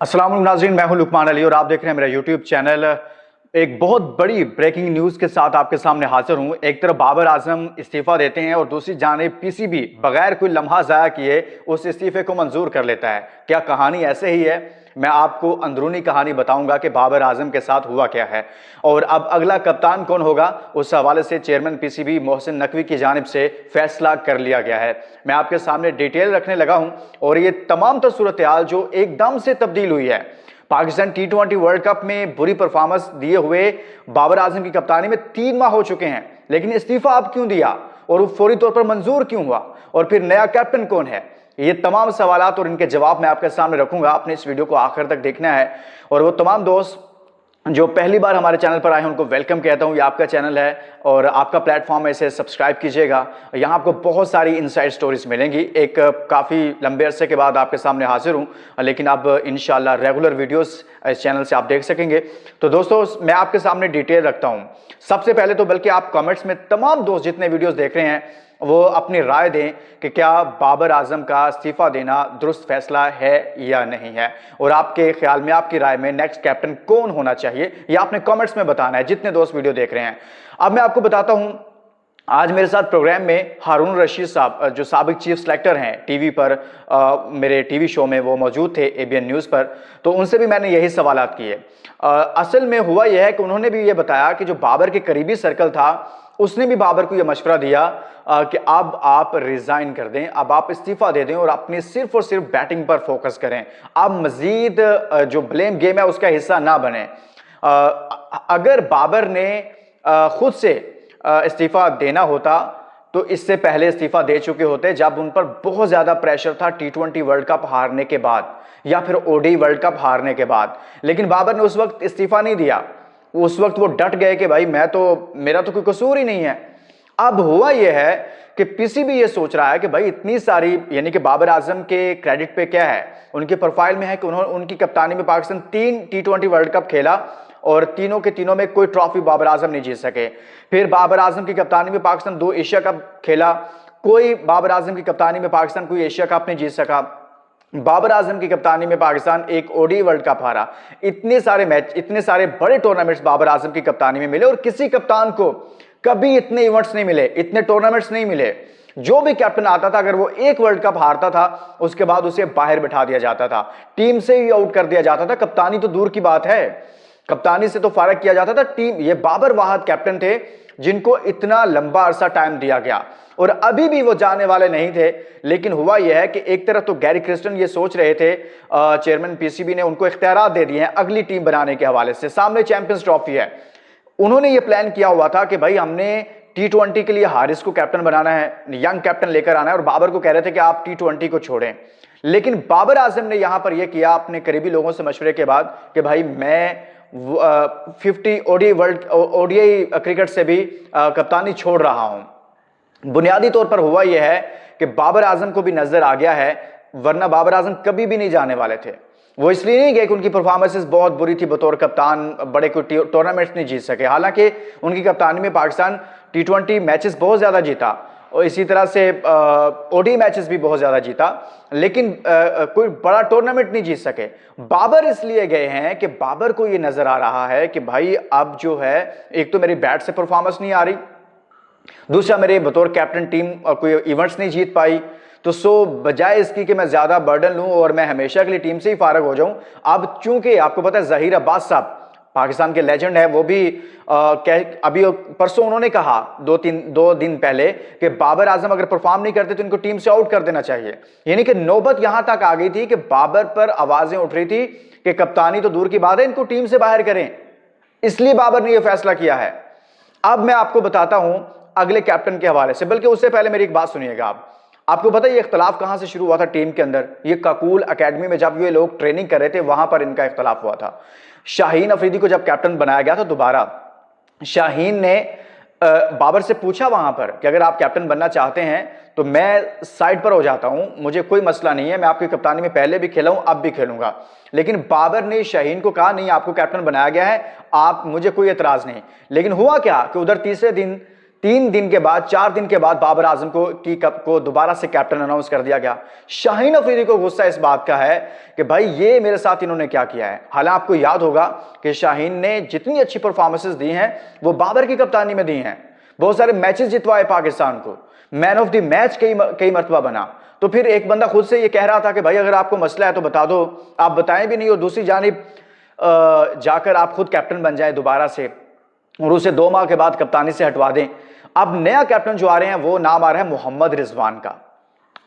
अस्सलाम वालेकुम नाज़रीन, मैं हूं लुकमान अली और आप देख रहे हैं मेरा यूट्यूब चैनल। एक बहुत बड़ी ब्रेकिंग न्यूज़ के साथ आपके सामने हाजिर हूं। एक तरफ बाबर आजम इस्तीफा देते हैं और दूसरी जानिब पीसीबी बगैर कोई लम्हा ज़ाया किए उस इस्तीफे को मंजूर कर लेता है। क्या कहानी ऐसे ही है? मैं आपको अंदरूनी कहानी बताऊंगा कि बाबर आजम के साथ हुआ क्या है और अब अगला कप्तान कौन होगा, उस हवाले से चेयरमैन पीसीबी मोहसिन नकवी की जानिब से फैसला कर लिया गया है। मैं आपके सामने डिटेल रखने लगा हूं और ये तमाम तर सूरत हाल जो एकदम से तब्दील हुई है। पाकिस्तान T20 वर्ल्ड कप में बुरी परफॉर्मेंस दिए हुए बाबर आजम की कप्तानी में 3 माह हो चुके हैं, लेकिन इस्तीफा अब क्यों दिया और वो फौरी तौर पर मंजूर क्यों हुआ और फिर नया कैप्टन कौन है? ये तमाम सवालात और इनके जवाब मैं आपके सामने रखूंगा। आपने इस वीडियो को आखिर तक देखना है और वो तमाम दोस्त जो पहली बार हमारे चैनल पर आए हैं उनको वेलकम कहता हूं। ये आपका चैनल है और आपका प्लेटफॉर्म है, इसे सब्सक्राइब कीजिएगा। यहाँ आपको बहुत सारी इनसाइड स्टोरीज मिलेंगी। एक काफ़ी लंबे अरसे के बाद आपके सामने हाजिर हूँ, लेकिन अब इंशाल्लाह रेगुलर वीडियोस इस चैनल से आप देख सकेंगे। तो दोस्तों, मैं आपके सामने डिटेल रखता हूँ। सबसे पहले तो बल्कि आप कमेंट्स में तमाम दोस्त जितने वीडियोस देख रहे हैं वो अपनी राय दें कि क्या बाबर आजम का इस्तीफा देना दुरुस्त फैसला है या नहीं है, और आपके ख्याल में, आपकी राय में नेक्स्ट कैप्टन कौन होना चाहिए, यह आपने कमेंट्स में बताना है जितने दोस्त वीडियो देख रहे हैं। अब मैं आपको बताता हूं, आज मेरे साथ प्रोग्राम में हारून रशीद साहब जो साबिक चीफ सेलेक्टर हैं टीवी पर, मेरे टीवी शो में वो मौजूद थे एबीएन न्यूज़ पर, तो उनसे भी मैंने यही सवालात किए। असल में हुआ यह है कि उन्होंने भी ये बताया कि जो बाबर के करीबी सर्कल था उसने भी बाबर को यह मशवरा दिया कि अब आप रिजाइन कर दें, अब आप इस्तीफा दे दें और अपनी सिर्फ और सिर्फ बैटिंग पर फोकस करें। अब मजीद जो ब्लेम गेम है उसका हिस्सा ना बने। अगर बाबर ने खुद से इस्तीफा देना होता तो इससे पहले इस्तीफा दे चुके होते, जब उन पर बहुत ज्यादा प्रेशर था T20 वर्ल्ड कप हारने के बाद या फिर ओडी वर्ल्ड कप हारने के बाद। लेकिन बाबर ने उस वक्त इस्तीफा नहीं दिया। उस वक्त वो डट गए कि भाई मेरा तो कोई कसूर ही नहीं है। अब हुआ यह है कि पीसीबी ये सोच रहा है कि भाई इतनी सारी, यानी कि बाबर आजम के क्रेडिट पे क्या है, उनके प्रोफाइल में है कि उन्होंने उनकी कप्तानी में पाकिस्तान 3 T20 वर्ल्ड कप खेला और तीनों के तीनों में कोई ट्रॉफी बाबर आजम नहीं जीत सके। फिर बाबर आजम की कप्तानी में पाकिस्तान 2 एशिया कप खेला, कोई बाबर आजम की कप्तानी में पाकिस्तान कोई एशिया कप नहीं जीत सका। बाबर आजम की कप्तानी में पाकिस्तान एक ओडी वर्ल्ड कप हारा। इतने सारे मैच, इतने सारे बड़े टूर्नामेंट्स बाबर आजम की कप्तानी में मिले और किसी कप्तान को कभी इतने इवेंट्स नहीं मिले, इतने टूर्नामेंट्स नहीं मिले। जो भी कैप्टन आता था, अगर वो एक वर्ल्ड कप हारता था उसके बाद उसे बाहर बिठा दिया जाता था, टीम से ही आउट कर दिया जाता था। कप्तानी तो दूर की बात है, कप्तानी से तो फारग किया जाता था टीम। ये बाबर वाहिद कैप्टन थे जिनको इतना लंबा अरसा टाइम दिया गया और अभी भी वो जाने वाले नहीं थे। लेकिन हुआ यह है कि एक तरफ तो गैरी क्रिस्टन ये सोच रहे थे, चेयरमैन पीसीबी ने उनको इख्तियारात दे दिए हैं अगली टीम बनाने के हवाले से। सामने चैंपियंस ट्रॉफी है, उन्होंने ये प्लान किया हुआ था कि भाई हमने T20 के लिए हारिस को कैप्टन बनाना है, यंग कैप्टन लेकर आना है, और बाबर को कह रहे थे कि आप T20 को छोड़ें। लेकिन बाबर आजम ने यहां पर यह किया अपने करीबी लोगों से मशवरे के बाद कि भाई मैं 50 ओडीआई क्रिकेट से भी कप्तानी छोड़ रहा हूं। बुनियादी तौर पर हुआ यह है कि बाबर आजम को भी नजर आ गया है, वरना बाबर आजम कभी भी नहीं जाने वाले थे। वो इसलिए नहीं गए कि उनकी परफॉर्मेंसेस बहुत बुरी थी बतौर कप्तान, बड़े कोई टूर्नामेंट्स नहीं जीत सके। हालांकि उनकी कप्तानी में पाकिस्तान T20 मैचेस बहुत ज्यादा जीता और इसी तरह से ओडी मैचेस भी बहुत ज्यादा जीता, लेकिन कोई बड़ा टूर्नामेंट नहीं जीत सके। बाबर इसलिए गए हैं कि बाबर को यह नजर आ रहा है कि भाई अब जो है, एक तो मेरी बैट से परफॉर्मेंस नहीं आ रही, दूसरा मेरे बतौर कैप्टन टीम कोई इवेंट्स नहीं जीत पाई, तो बजाय इसकी कि मैं ज्यादा बर्डन लूं और मैं हमेशा के लिए टीम से ही फारग हो जाऊं, अब चूंकि आपको पता है जहीर अब्बास साहब पाकिस्तान के लेजेंड है, वो भी अभी परसों उन्होंने कहा 2 दिन पहले कि बाबर आजम अगर परफॉर्म नहीं करते तो इनको टीम से आउट कर देना चाहिए। यानी कि नौबत यहां तक आ गई थी कि बाबर पर आवाजें उठ रही थी कि कप्तानी तो दूर की बात है, इनको टीम से बाहर करें। इसलिए बाबर ने यह फैसला किया है। अब मैं आपको बताता हूं अगले कैप्टन के हवाले से, बल्कि उससे पहले मेरी एक बात सुनिएगा। आपको पता है ये इख्तलाफ कहां से शुरू हुआ था टीम के अंदर? ये काकूल एकेडमी में जब ये लोग ट्रेनिंग कर रहे थे वहां पर इनका इख्तलाफ हुआ था। शाहीन अफरीदी को जब कैप्टन बनाया गया था दोबारा, शाहीन ने बाबर से पूछा वहां पर कि अगर आप कैप्टन बनना चाहते हैं तो मैं साइड पर हो जाता हूं, मुझे कोई मसला नहीं है, मैं आपकी कप्तानी में पहले भी खेला हूं, अब भी खेलूंगा। लेकिन बाबर ने शाहीन को कहा नहीं, आपको कैप्टन बनाया गया है, आप, मुझे कोई एतराज नहीं। लेकिन हुआ क्या कि उधर 3 दिन के बाद 4 दिन के बाद बाबर आजम को दोबारा से कैप्टन अनाउंस कर दिया गया। शाहीन अफरीदी को गुस्सा इस बात का है कि भाई ये मेरे साथ इन्होंने क्या किया है। हालांकि आपको याद होगा कि शाहीन ने जितनी अच्छी परफॉर्मेंसेस दी हैं वो बाबर की कप्तानी में दी हैं, बहुत सारे मैचेस जितवाए पाकिस्तान को, मैन ऑफ द मैच कई मरतबा बना। तो फिर एक बंदा खुद से ये कह रहा था कि भाई अगर आपको मसला है तो बता दो, आप बताएं भी नहीं और दूसरी जानिब जाकर आप खुद कैप्टन बन जाए दोबारा से और उसे 2 माह के बाद कप्तानी से हटवा दें। अब नया कैप्टन जो आ रहे हैं वो नाम आ रहा है मोहम्मद रिजवान का।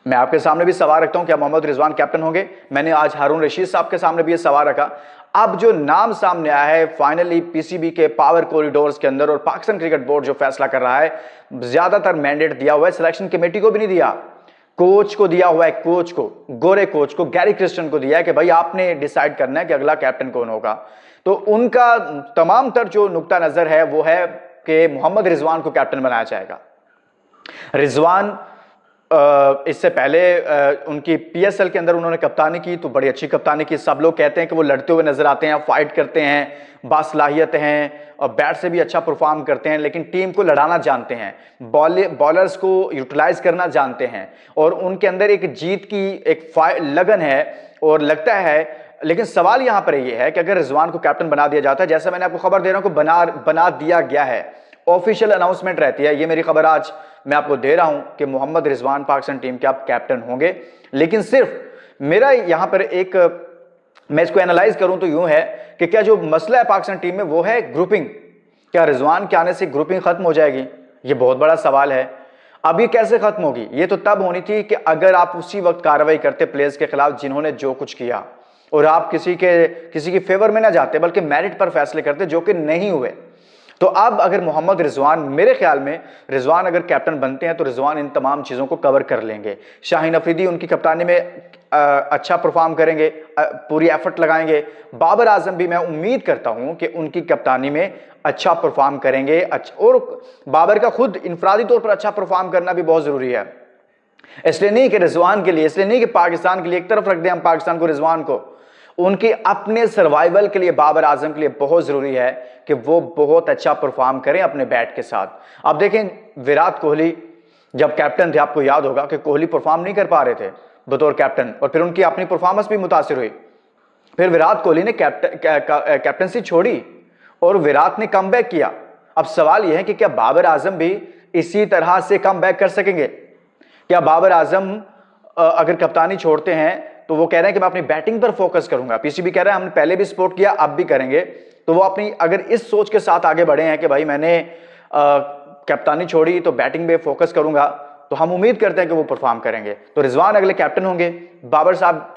मैं आपके सामने भी सवाल रखता हूं, क्या मोहम्मद रिजवान कैप्टन होंगे? मैंने आज हारून रशीद साहब के सामने भी ये सवाल रखा। अब जो नाम सामने आया है फाइनली पीसीबी के पावर कॉरिडोर्स के अंदर, और पाकिस्तान क्रिकेट बोर्ड जो फैसला कर रहा है, ज्यादातर मैंडेट दिया हुआ है सिलेक्शन कमेटी को भी नहीं दिया, कोच को दिया हुआ है, कोच को, गोरे कोच को, गैरी क्रिस्टन को दिया है कि भाई आपने डिसाइड करना है कि अगला कैप्टन कौन होगा। तो उनका तमाम तर जो नुक्ता नजर है वो है कि मोहम्मद रिजवान को कैप्टन बनाया जाएगा। रिजवान इससे पहले उनकी पीएसएल के अंदर उन्होंने कप्तानी की तो बड़ी अच्छी कप्तानी की। सब लोग कहते हैं कि वो लड़ते हुए नजर आते हैं, फाइट करते हैं, बासलाहियत हैं और बैट से भी अच्छा परफॉर्म करते हैं, लेकिन टीम को लड़ाना जानते हैं, बॉलर्स को यूटिलाइज करना जानते हैं और उनके अंदर एक जीत की एक लगन है और लगता है। लेकिन सवाल यहां पर यह है कि अगर रिजवान को कैप्टन बना दिया जाता है, जैसा मैंने आपको खबर दे रहा हूं कि बना दिया गया है, ऑफिशियल अनाउंसमेंट रहती है, ये मेरी खबर आज मैं आपको दे रहा हूं कि मोहम्मद रिजवान पाकिस्तान टीम के आप कैप्टन होंगे। लेकिन सिर्फ मेरा यहां पर एक, मैं इसको एनालाइज करूं तो यूं है कि क्या जो मसला है पाकिस्तान टीम में वो है ग्रुपिंग। क्या रिजवान के आने से ग्रुपिंग खत्म हो जाएगी? ये बहुत बड़ा सवाल है। अब ये कैसे खत्म होगी? ये तो तब होनी थी कि अगर आप उसी वक्त कार्रवाई करते प्लेयर्स के खिलाफ जिन्होंने जो कुछ किया, और आप किसी की फेवर में ना जाते बल्कि मेरिट पर फैसले करते, जो कि नहीं हुए। तो अब अगर मोहम्मद रिजवान, मेरे ख्याल में रिजवान अगर कैप्टन बनते हैं तो रिजवान इन तमाम चीज़ों को कवर कर लेंगे। शाहीन अफरीदी उनकी कप्तानी में अच्छा परफॉर्म करेंगे, पूरी एफर्ट लगाएंगे। बाबर आजम भी मैं उम्मीद करता हूं कि उनकी कप्तानी में अच्छा परफॉर्म करेंगे। और बाबर का खुद इनफरादी तौर पर अच्छा परफॉर्म करना भी बहुत ज़रूरी है। इसलिए नहीं कि रिजवान के लिए, इसलिए नहीं कि पाकिस्तान के लिए एक तरफ रख दें हम पाकिस्तान को, रिजवान को, उनके अपने सर्वाइवल के लिए बाबर आजम के लिए बहुत जरूरी है कि वो बहुत अच्छा परफॉर्म करें अपने बैट के साथ। अब देखें विराट कोहली जब कैप्टन थे, आपको याद होगा कि कोहली परफॉर्म नहीं कर पा रहे थे बतौर कैप्टन और फिर उनकी अपनी परफॉर्मेंस भी मुतासिर हुई। फिर विराट कोहली ने कैप्टनसी छोड़ी और विराट ने कमबैक किया। अब सवाल यह है कि क्या बाबर आजम भी इसी तरह से कमबैक कर सकेंगे? क्या बाबर आजम अगर कप्तानी छोड़ते हैं तो वो कह रहे हैं कि मैं अपनी बैटिंग पर फोकस करूंगा, पीसीबी कह रहा है हमने पहले भी सपोर्ट किया अब भी करेंगे, तो वो अपनी अगर इस सोच के साथ आगे बढ़े हैं कि भाई मैंने कप्तानी छोड़ी तो बैटिंग पे फोकस करूंगा, तो हम उम्मीद करते हैं कि वो परफॉर्म करेंगे। तो रिजवान अगले कैप्टन होंगे। बाबर साहब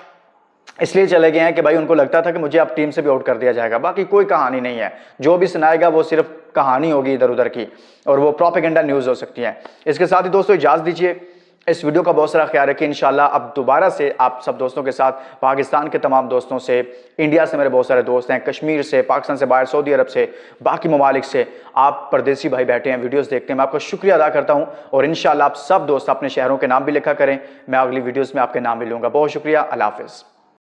इसलिए चले गए हैं कि भाई उनको लगता था कि मुझे अब टीम से भी आउट कर दिया जाएगा। बाकी कोई कहानी नहीं है, जो भी सुनाएगा वो सिर्फ कहानी होगी इधर उधर की और वो प्रोपेगेंडा न्यूज हो सकती है। इसके साथ ही दोस्तों इजाजत दीजिए, इस वीडियो का बहुत सारा ख्याल रखिए। इंशाल्लाह अब दोबारा से आप सब दोस्तों के साथ, पाकिस्तान के तमाम दोस्तों से, इंडिया से मेरे बहुत सारे दोस्त हैं, कश्मीर से, पाकिस्तान से बाहर, सऊदी अरब से, बाकी ममालिक से, आप परदेसी भाई बैठे हैं वीडियोस देखते हैं, मैं आपका शुक्रिया अदा करता हूं। और इंशाल्लाह आप सब दोस्त अपने शहरों के नाम भी लिखा करें, मैं अगली वीडियोस में आपके नाम भी लूंगा। बहुत शुक्रिया, अल्लाह हाफिज़।